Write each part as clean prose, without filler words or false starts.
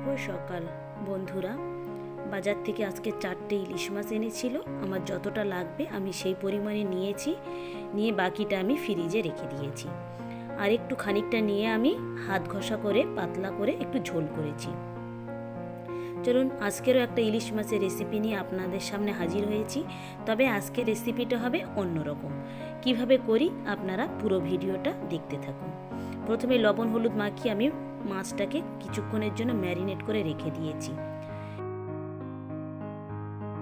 শুভ সকাল বন্ধুরা। বাজার থেকে আজকে 4টে ইলিশ মাছ এনেছিল। আমার যতটা লাগবে আমি সেই পরিমাণে নিয়ে বাকিটা আমি ফ্রিজে রেখে দিয়েছি। আর একটু খানিকটা নিয়ে আমি হাত ঘষা করে পাতলা করে একটু ঝোল করেছি। চলুন আজকেরও একটা ইলিশ মাছের রেসিপি নিয়ে আপনাদের সামনে হাজির হয়েছি। তবে আজকের রেসিপিটা হবে অন্যরকম। কিভাবে করি আপনারা পুরো ভিডিওটা দেখতে থাকুন। প্রথমে লবণ হলুদ মাখিয়ে আমি মাছটাকে কিছুক্ষণের জন্য ম্যারিনেট করে রেখে দিয়েছি।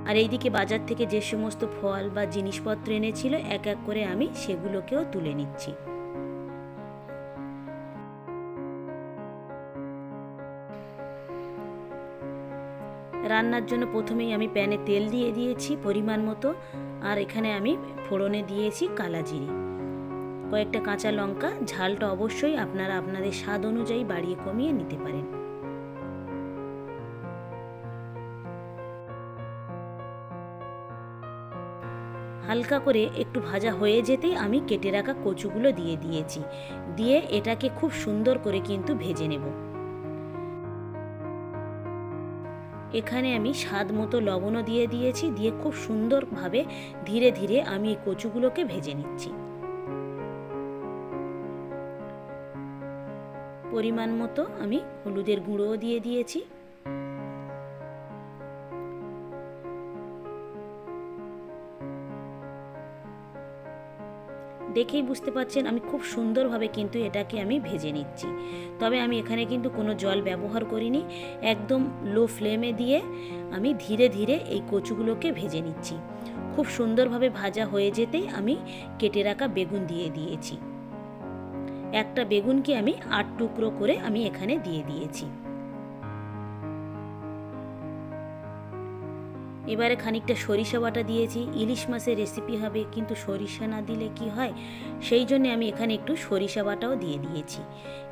আর এইদিকে বাজার থেকে যে সমস্ত ফল বা জিনিসপত্র এনেছিল এক এক করে আমি সেগুলোকেও তুলে নিচ্ছি। রান্নার জন্য প্রথমেই আমি প্যানে তেল দিয়ে দিয়েছি পরিমাণ মতো। আর এখানে আমি ফোড়নে দিয়েছি কালা জিরে, কয়েকটা কাঁচা লঙ্কা। ঝালটা অবশ্যই আপনারা আপনাদের স্বাদ অনুযায়ী বাড়িয়ে কমিয়ে নিতে পারেন। হালকা করে একটু ভাজা হয়ে যেতেই আমি কেটে রাখা কচুগুলো দিয়ে দিয়েছি। দিয়ে এটাকে খুব সুন্দর করে কিন্তু ভেজে নেব। এখানে আমি স্বাদ মতো লবণও দিয়ে দিয়েছি। দিয়ে খুব সুন্দরভাবে ধীরে ধীরে আমি এই কচুগুলোকে ভেজে নিচ্ছি। পরিমাণ মতো আমি হলুদের গুঁড়োও দিয়ে দিয়েছি। দেখেই বুঝতে পারছেন আমি খুব সুন্দরভাবে কিন্তু এটাকে আমি ভেজে নিচ্ছি। তবে আমি এখানে কিন্তু কোনো জল ব্যবহার করিনি। একদম লো ফ্লেমে দিয়ে আমি ধীরে ধীরে এই কচুগুলোকে ভেজে নিচ্ছি। খুব সুন্দরভাবে ভাজা হয়ে যেতেই আমি কেটে রাখা বেগুন দিয়ে দিয়েছি। একটা বেগুনকে আমি 8 টুকরো করে আমি এখানে দিয়ে দিয়েছি। এবারে খানিকটা সরিষা বাটা দিয়েছি। ইলিশ মাছের রেসিপি হবে কিন্তু সরিষা না দিলে কি হয়, সেই জন্য আমি এখানে একটু সরিষা বাটাও দিয়ে দিয়েছি।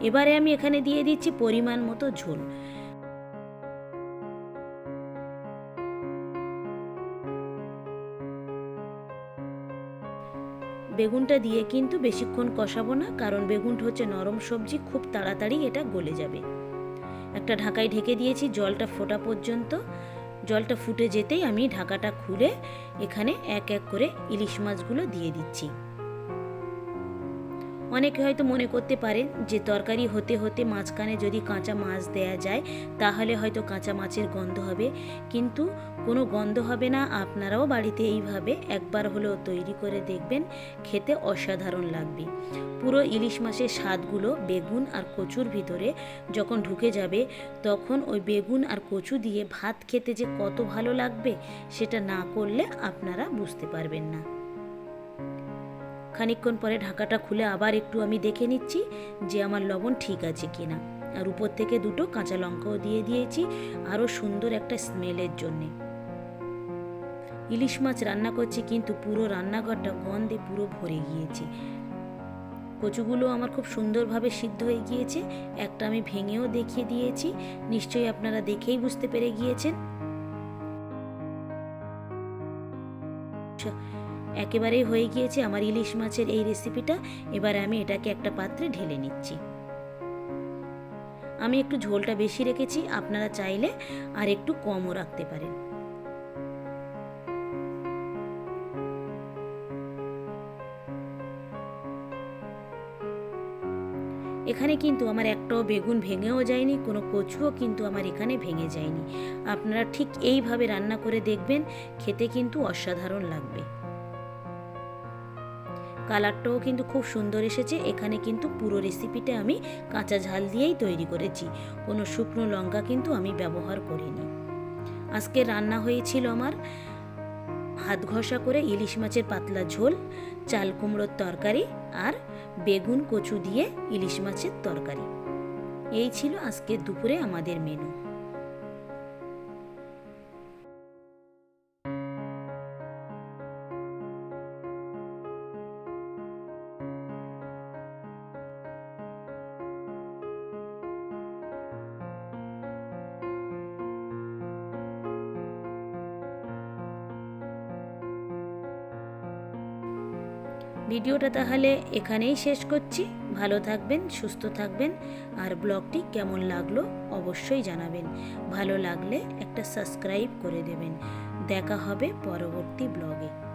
এবারে আমি এখানে দিয়ে দিচ্ছি পরিমাণ মতো ঝোল। বেগুনটা দিয়ে কিন্তু বেশিক্ষণ কষাবো না, কারণ বেগুনটা হচ্ছে নরম সবজি, খুব তাড়াতাড়ি এটা গলে যাবে। একটা ঢাকায় ঢেকে দিয়েছি জলটা ফোটা পর্যন্ত। জলটা ফুটে যেতেই আমি ঢাকাটা খুলে এখানে এক এক করে ইলিশ মাছগুলো দিয়ে দিচ্ছি। অনেকে হয়তো মনে করতে পারেন যে তরকারি হতে হতে মাঝখানে যদি কাঁচা মাছ দেয়া যায় তাহলে হয়তো কাঁচা মাছের গন্ধ হবে, কিন্তু কোনো গন্ধ হবে না। আপনারাও বাড়িতে এইভাবে একবার হলেও তৈরি করে দেখবেন, খেতে অসাধারণ লাগবে। পুরো ইলিশ মাছের স্বাদগুলো বেগুন আর কচুর ভিতরে যখন ঢুকে যাবে তখন ওই বেগুন আর কচু দিয়ে ভাত খেতে যে কত ভালো লাগবে সেটা না করলে আপনারা বুঝতে পারবেন না। খানিকক্ষণ পরে ঢাকাটা খুলে আবার একটু আমি দেখে নিচ্ছি যে আমার লবণ ঠিক আছে কিনা। আর উপর থেকে 2টো কাঁচা লঙ্কাও দিয়ে দিয়েছি আরও সুন্দর একটা স্মেলের জন্যে। ইলিশ মাছ রান্না করছি কিন্তু পুরো রান্নাঘরটা গন্ধে পুরো ভরে গিয়েছে। কচুগুলো আমার খুব সুন্দরভাবে সিদ্ধ হয়ে গিয়েছে। একটা আমি ভেঙেও দেখিয়ে দিয়েছি, নিশ্চয়ই আপনারা দেখেই বুঝতে পেরে গিয়েছেন। একেবারেই হয়ে গিয়েছে আমার ইলিশ মাছের এই রেসিপিটা। এবারে আমি এটাকে একটা পাত্রে ঢেলে নিচ্ছি। আমি একটু ঝোলটা বেশি রেখেছি, আপনারা চাইলে আর একটু কমও রাখতে পারেন। এখানে কিন্তু আমার একটাও বেগুন ভেঙেও যায়নি, কোনো কচুও কিন্তু আমার এখানে ভেঙে যায়নি। আপনারা ঠিক এইভাবে রান্না করে দেখবেন, খেতে কিন্তু অসাধারণ লাগবে। কালারটাও কিন্তু খুব সুন্দর এসেছে। এখানে কিন্তু পুরো রেসিপিটা আমি কাঁচা ঝাল দিয়েই তৈরি করেছি, কোনো শুকনো লঙ্কা কিন্তু আমি ব্যবহার করিনি। আজকে রান্না হয়েছিল আমার হাত ঘষা করে ইলিশ মাছের পাতলা ঝোল, চাল কুমড়োর তরকারি আর বেগুন কচু দিয়ে ইলিশ মাছের তরকারি। এই ছিল আজকে দুপুরে আমাদের মেনু। ভিডিওটা তাহলে এখানেই শেষ করছি। ভালো থাকবেন, সুস্থ থাকবেন, আর ব্লগটি কেমন লাগলো অবশ্যই জানাবেন। ভালো লাগলে একটা সাবস্ক্রাইব করে দেবেন। দেখা হবে পরবর্তী ব্লগে।